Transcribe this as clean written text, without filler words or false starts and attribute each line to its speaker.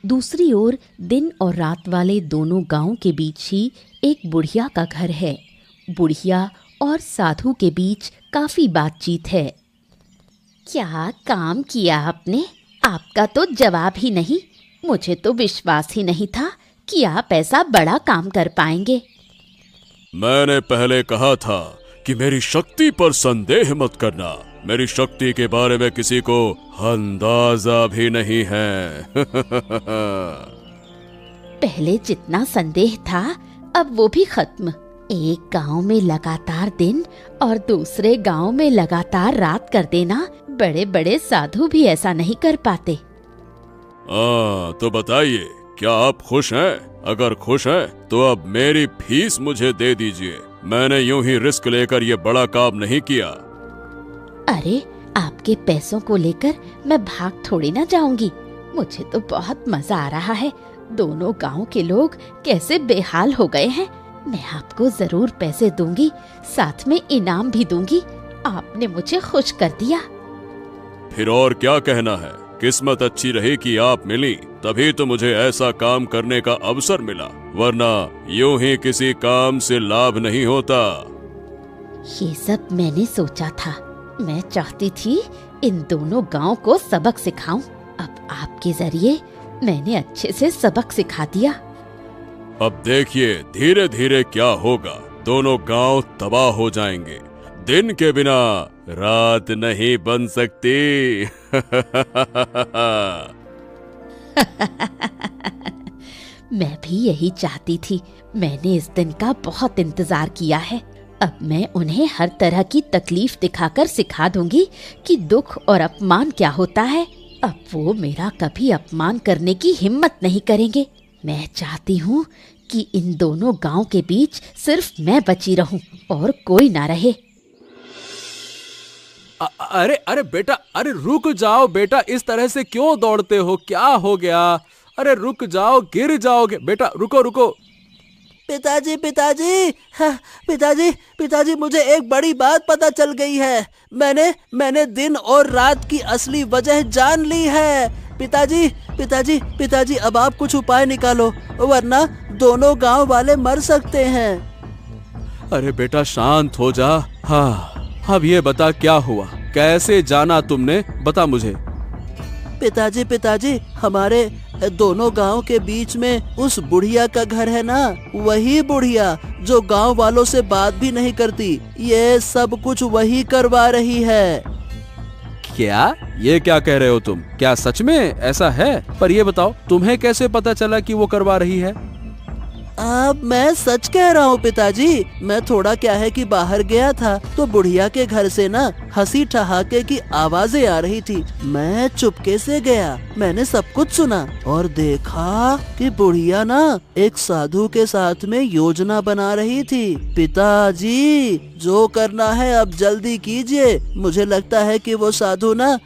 Speaker 1: दूसरी ओर दिन और रात वाले दोनों गांव के बीच ही एक बुढ़िया का घर है। बुढ़िया और साधु के बीच काफी बातचीत है। क्या काम किया आपने? आपका तो जवाब ही नहीं। मुझे तो विश्वास ही नहीं था कि आप ऐसा बड़ा काम कर पाएंगे।
Speaker 2: मैंने पहले कहा था कि मेरी शक्ति पर संदेह मत करना। मेरी शक्ति के बारे में किसी को अंदाजा भी नहीं है।
Speaker 1: पहले जितना संदेह था अब वो भी खत्म। एक गांव में लगातार दिन और दूसरे गांव में लगातार रात कर देना बड़े बड़े साधु भी ऐसा नहीं कर पाते।
Speaker 2: तो बताइए, क्या आप खुश हैं? अगर खुश हैं तो अब मेरी फीस मुझे दे दीजिए। मैंने यूं ही रिस्क लेकर ये बड़ा काम नहीं किया।
Speaker 1: अरे, आपके पैसों को लेकर मैं भाग थोड़ी ना जाऊंगी। मुझे तो बहुत मजा आ रहा है। दोनों गांव के लोग कैसे बेहाल हो गए हैं। मैं आपको जरूर पैसे दूंगी, साथ में इनाम भी दूंगी। आपने मुझे खुश कर दिया।
Speaker 2: फिर और क्या कहना है? किस्मत अच्छी रही कि आप मिली, तभी तो मुझे ऐसा काम करने का अवसर मिला, वरना यूं ही किसी काम से लाभ नहीं होता।
Speaker 1: ये सब मैंने सोचा था। मैं चाहती थी इन दोनों गांव को सबक सिखाऊं। अब आपके जरिए मैंने अच्छे से सबक सिखा दिया।
Speaker 2: अब देखिए धीरे धीरे क्या होगा। दोनों गांव तबाह हो जाएंगे। दिन के बिना रात नहीं बन सकती।
Speaker 1: मैं भी यही चाहती थी। मैंने इस दिन का बहुत इंतजार किया है। अब मैं उन्हें हर तरह की तकलीफ दिखाकर सिखा दूंगी कि दुख और अपमान क्या होता है। अब वो मेरा कभी अपमान करने की हिम्मत नहीं करेंगे। मैं चाहती हूँ कि इन दोनों गांव के बीच सिर्फ मैं बची रहूं और कोई ना रहे।
Speaker 3: अरे अरे बेटा, अरे रुक जाओ बेटा, इस तरह से क्यों दौड़ते हो? क्या हो गया? अरे रुक जाओ, गिर जाओगे। बेटा रुको रुको।
Speaker 4: पिताजी पिताजी, हाँ, पिताजी पिताजी, मुझे एक बड़ी बात पता चल गई है। मैंने दिन और रात की असली वजह जान ली है। पिताजी पिताजी पिताजी, अब आप कुछ उपाय निकालो, वरना दोनों गांव वाले मर सकते हैं।
Speaker 3: अरे बेटा शांत हो जा। हाँ, अब ये बता क्या हुआ, कैसे जाना तुमने? बता मुझे।
Speaker 4: पिताजी पिताजी, हमारे दोनों गांव के बीच में उस बुढ़िया का घर है ना, वही बुढ़िया जो गांव वालों से बात भी नहीं करती। ये सब कुछ वही करवा रही है।
Speaker 3: क्या? ये क्या कह रहे हो तुम? क्या सच में ऐसा है? पर ये बताओ, तुम्हें कैसे पता चला कि वो करवा रही है?
Speaker 4: अब मैं सच कह रहा हूँ पिताजी। मैं थोड़ा क्या है कि बाहर गया था तो बुढ़िया के घर से ना हंसी ठहाके की आवाजें आ रही थी। मैं चुपके से गया, मैंने सब कुछ सुना और देखा कि बुढ़िया ना एक साधु के साथ में योजना बना रही थी। पिताजी, जो करना है अब जल्दी कीजिए। मुझे लगता है कि वो साधु ना